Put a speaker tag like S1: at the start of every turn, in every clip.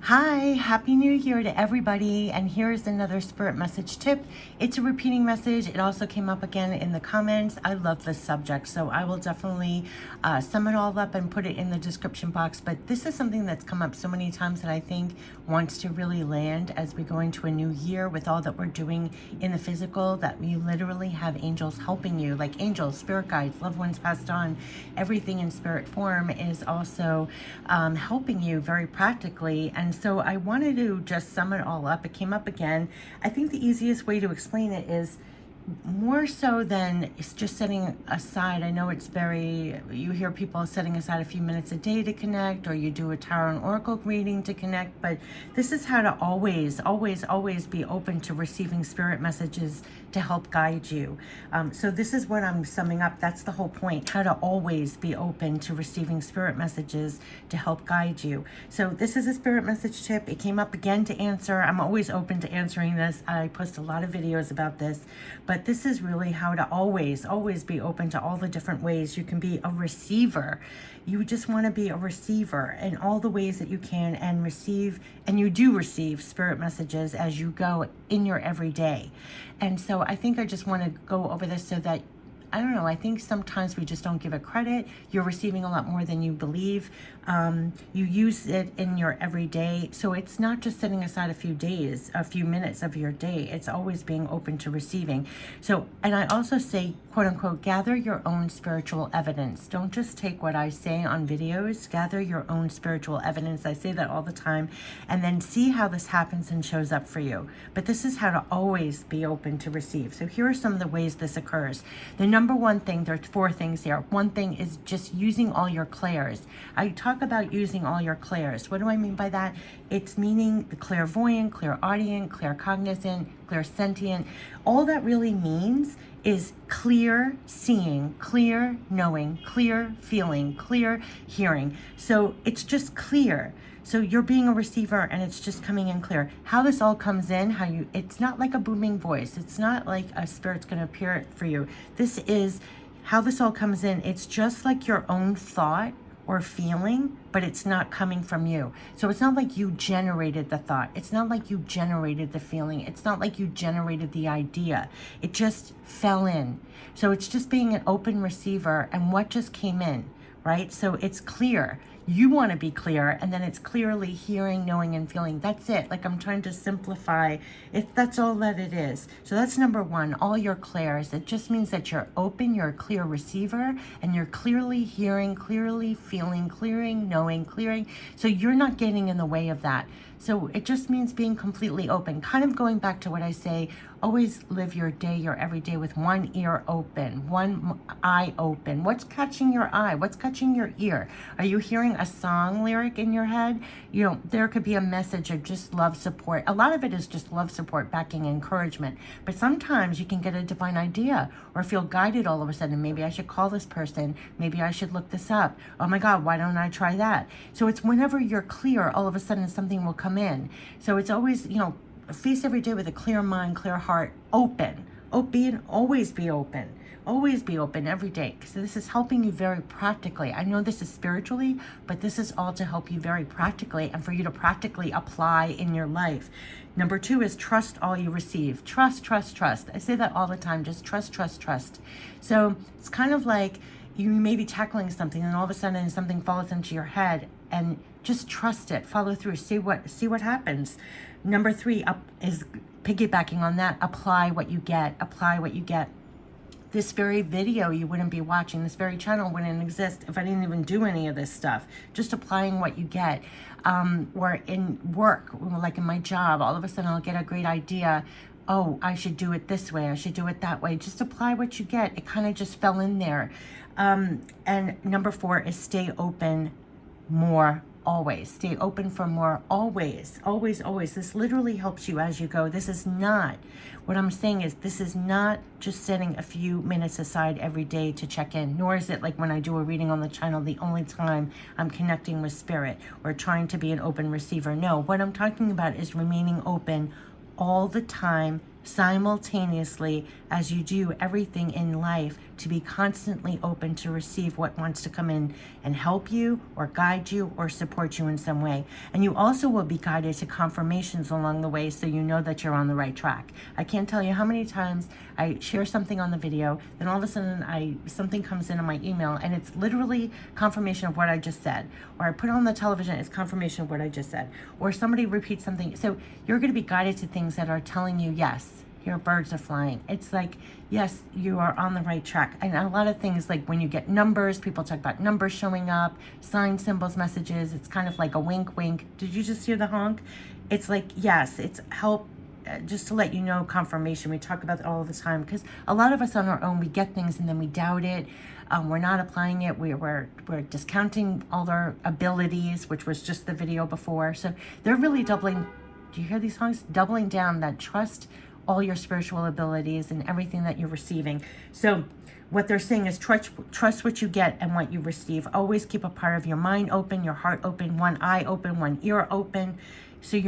S1: Hi, Happy New Year to everybody. And here's another spirit message tip. It's a repeating message. It also came up again in the comments. I love this subject, so I will definitely sum it all up and put it in the description box. But this is something that's come up so many times that I think wants to really land as we go into a new year with all that we're doing in the physical, that you literally have angels helping you, like angels, spirit guides, loved ones passed on. Everything in spirit form is also helping you very practically. And so I wanted to just sum it all up. It came up again. I think the easiest way to explain it is more so than it's just setting aside. I know it's very, you hear people setting aside a few minutes a day to connect, or you do a tarot and oracle reading to connect, but this is how to always be open to receiving spirit messages to help guide you. So this is what I'm summing up. That's the whole point, how to always be open to receiving spirit messages to help guide you. So this is a spirit message tip. It came up again to answer. I'm always open to answering this. I post a lot of videos about this, but this is really how to always be open to all the different ways you can be a receiver. You just want to be a receiver in all the ways that you can and receive, and you do receive spirit messages as you go in your everyday. And so I think I just want to go over this so that, I don't know, I think sometimes we just don't give it credit. You're receiving a lot more than you believe. You use it in your everyday. So it's not just setting aside a few minutes of your day. It's always being open to receiving. So, and I also say, quote unquote, gather your own spiritual evidence. Don't just take what I say on videos. Gather your own spiritual evidence. I say that all the time. And then see how this happens and shows up for you. But this is how to always be open to receive. So here are some of the ways this occurs. The number one thing, there are four things here. One thing is just using all your clairs. I talk about using all your clairs. What do I mean by that? It's meaning the clairvoyant, clairaudient, claircognizant, clairsentient. All that really means is clear seeing, clear knowing, clear feeling, clear hearing. So it's just clear. So you're being a receiver and it's just coming in clear. How this all comes in, it's not like a booming voice. It's not like a spirit's going to appear for you. This is how this all comes in. It's just like your own thought or feeling, but it's not coming from you. So it's not like you generated the thought. It's not like you generated the feeling. It's not like you generated the idea. It just fell in. So it's just being an open receiver, and what just came in, right? So it's clear. You want to be clear, and then it's clearly hearing, knowing, and feeling. That's it. Like, I'm trying to simplify it. That's all that it is. So that's number one, all your clairs. It just means that you're open, you're a clear receiver, and you're clearly hearing, clearly feeling, clearing, knowing, clearing. So you're not getting in the way of that. So it just means being completely open. Kind of going back to what I say, always live your day, your everyday with one ear open, one eye open. What's catching your eye? What's catching your ear? Are you hearing a song lyric in your head? You know, there could be a message of just love, support. A lot of it is just love, support, backing, encouragement. But sometimes you can get a divine idea or feel guided all of a sudden. Maybe I should call this person. Maybe I should look this up. Oh my God, why don't I try that? So it's whenever you're clear, all of a sudden something will come in. So it's always, face every day with a clear mind, clear heart, open. Always be open. Always be open every day, because this is helping you very practically. I know this is spiritually, but this is all to help you very practically and for you to practically apply in your life. Number two is trust all you receive. Trust. I say that all the time. Just trust. So it's kind of like you may be tackling something and all of a sudden something falls into your head, and just trust it, follow through, see what happens. Number three is piggybacking on that. Apply what you get. This very video you wouldn't be watching. This very channel wouldn't exist if I didn't even do any of this stuff. Just applying what you get. Or in work, like in my job, all of a sudden I'll get a great idea. Oh, I should do it this way. I should do it that way. Just apply what you get. It kind of just fell in there. And number four is stay open more. Always stay open for more. Always. This literally helps you as you go. This is not, what I'm saying is, this is not just setting a few minutes aside every day to check in, nor is it like when I do a reading on the channel, the only time I'm connecting with spirit or trying to be an open receiver. No, what I'm talking about is remaining open all the time, simultaneously as you do everything in life, to be constantly open to receive what wants to come in and help you or guide you or support you in some way. And you also will be guided to confirmations along the way, so you know that you're on the right track. I can't tell you how many times I share something on the video, then all of a sudden something comes in on my email and it's literally confirmation of what I just said, or I put it on the television, it's confirmation of what I just said, or somebody repeats something. So you're going to be guided to things that are telling you, yes, your birds are flying. It's like, yes, you are on the right track. And a lot of things, like when you get numbers, people talk about numbers showing up, sign symbols, messages. It's kind of like a wink, wink. Did you just hear the honk? It's like, yes, it's help, just to let you know, confirmation. We talk about it all the time, because a lot of us on our own, we get things and then we doubt it. We're not applying it. We're discounting all our abilities, which was just the video before. So they're really doubling. Do you hear these songs? Doubling down that trust all your spiritual abilities and everything that you're receiving. So what they're saying is trust what you get and what you receive. Always keep a part of your mind open, your heart open, one eye open, one ear open. So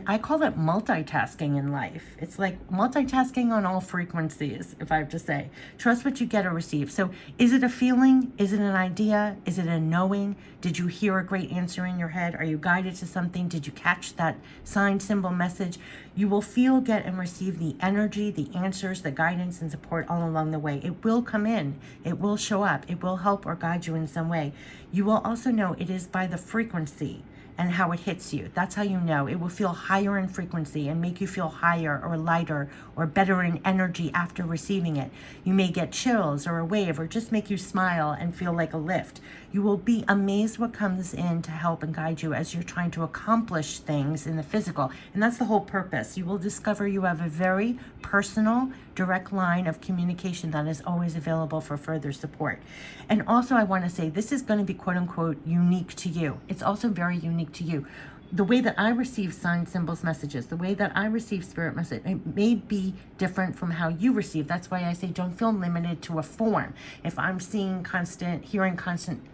S1: I call it multitasking in life. It's like multitasking on all frequencies, if I have to say. Trust what you get or receive. So is it a feeling? Is it an idea? Is it a knowing? Did you hear a great answer in your head? Are you guided to something? Did you catch that sign, symbol, message? You will feel, get, and receive the energy, the answers, the guidance, and support all along the way. It will come in. It will show up. It will help or guide you in some way. You will also know it is by the frequency and how it hits you. That's how you know. It will feel higher in frequency and make you feel higher or lighter or better in energy after receiving it. You may get chills or a wave or just make you smile and feel like a lift. You will be amazed what comes in to help and guide you as you're trying to accomplish things in the physical. And that's the whole purpose. You will discover you have a very personal, direct line of communication that is always available for further support. And also, I want to say, this is going to be quote unquote unique to you. It's also very unique to you. The way that I receive signs, symbols, messages, the way that I receive spirit message, it may be different from how you receive. That's why I say don't feel limited to a form. If I'm hearing constant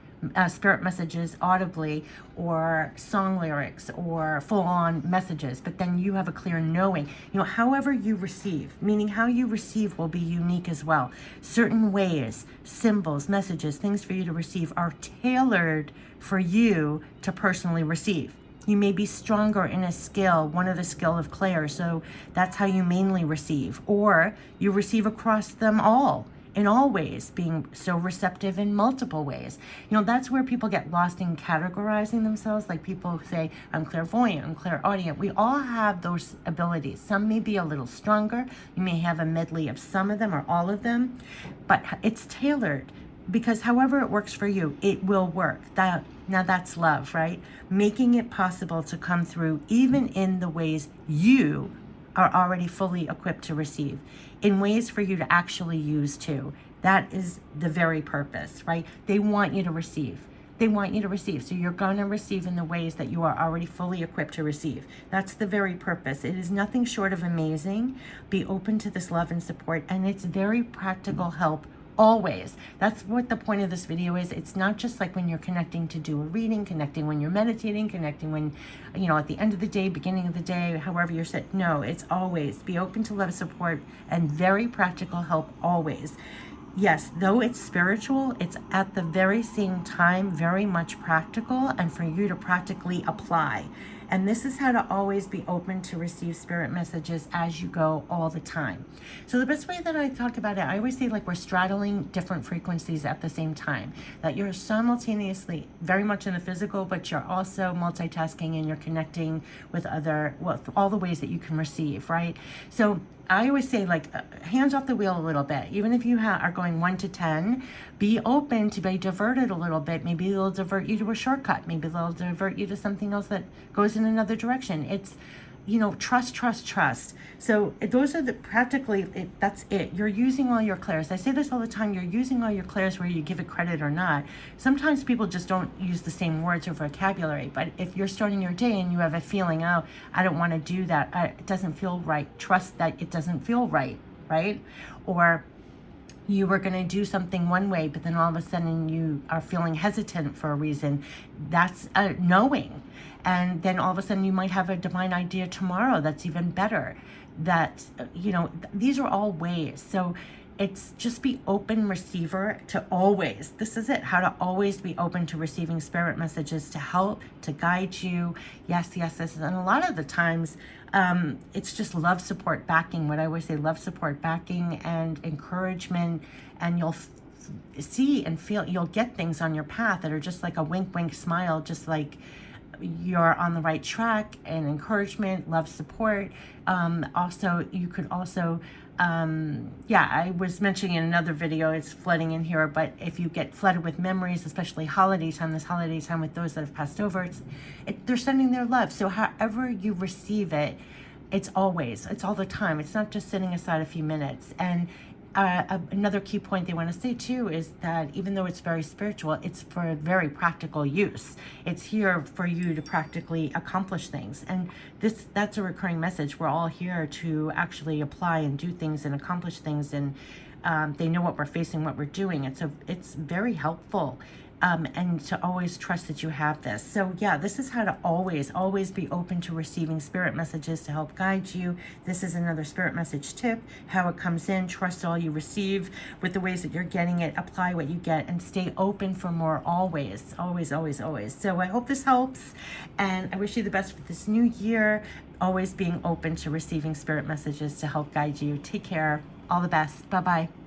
S1: spirit messages audibly, or song lyrics, or full-on messages, but then you have a clear knowing, however you receive, meaning how you receive will be unique as well. Certain ways, symbols, messages, things for you to receive are tailored for you to personally receive. You may be stronger in a skill, one of the skill of Clair, so that's how you mainly receive, or you receive across them all, in all ways, being so receptive in multiple ways. That's where people get lost in categorizing themselves. Like people say, I'm clairvoyant, I'm clairaudient. We all have those abilities. Some may be a little stronger. You may have a medley of some of them or all of them, but it's tailored, because however it works for you, it will work. Now that's love, right? Making it possible to come through even in the ways you are already fully equipped to receive, in ways for you to actually use too. That is the very purpose, right? They want you to receive. They want you to receive. So you're going to receive in the ways that you are already fully equipped to receive. That's the very purpose. It is nothing short of amazing. Be open to this love and support, and it's very practical help. Always. That's what the point of this video is. It's not just like when you're connecting to do a reading, connecting when you're meditating, connecting when, at the end of the day, beginning of the day, however you're set. No, it's always be open to love, support, and very practical help always. Yes, though it's spiritual, it's at the very same time very much practical, and for you to practically apply. And this is how to always be open to receive spirit messages as you go all the time. So the best way that I talk about it, I always say like we're straddling different frequencies at the same time. That you're simultaneously very much in the physical, but you're also multitasking and you're connecting with all the ways that you can receive, right? So I always say, like, hands off the wheel a little bit. Even if you are going 1 to 10, be open to be diverted a little bit. Maybe they'll divert you to a shortcut. Maybe they'll divert you to something else that goes in another direction. It's, trust. So those are that's it. You're using all your clairs. I say this all the time. You're using all your clairs, whether you give it credit or not. Sometimes people just don't use the same words or vocabulary. But if you're starting your day and you have a feeling, I don't want to do that. It doesn't feel right. Trust that it doesn't feel right, right? Or you were going to do something one way, but then all of a sudden you are feeling hesitant for a reason. That's a knowing. And then all of a sudden you might have a divine idea tomorrow that's even better. That, you know, these are all ways. So it's just be open receiver to always, this is it, how to always be open to receiving spirit messages to help, to guide you. Yes, yes, yes. And a lot of the times, it's just love, support, backing. What I always say, love, support, backing, and encouragement. And you'll see and feel, you'll get things on your path that are just like a wink, wink, smile, just like you're on the right track, and encouragement, love, support. Also, you could also, yeah, I was mentioning in another video, it's flooding in here, but if you get flooded with memories, especially holiday time, this holiday time with those that have passed over, they're sending their love. So however you receive it, it's always, it's all the time. It's not just sitting aside a few minutes. And another key point they want to say too is that even though it's very spiritual, it's for very practical use. It's here for you to practically accomplish things. And that's a recurring message. We're all here to actually apply and do things and accomplish things. And they know what we're facing, what we're doing. And so it's very helpful. And to always trust that you have this. So yeah, this is how to always be open to receiving spirit messages to help guide you. This is another spirit message tip, how it comes in. Trust all you receive with the ways that you're getting it. Apply what you get and stay open for more always. So I hope this helps, and I wish you the best for this new year. Always being open to receiving spirit messages to help guide you. Take care. All the best. Bye-bye.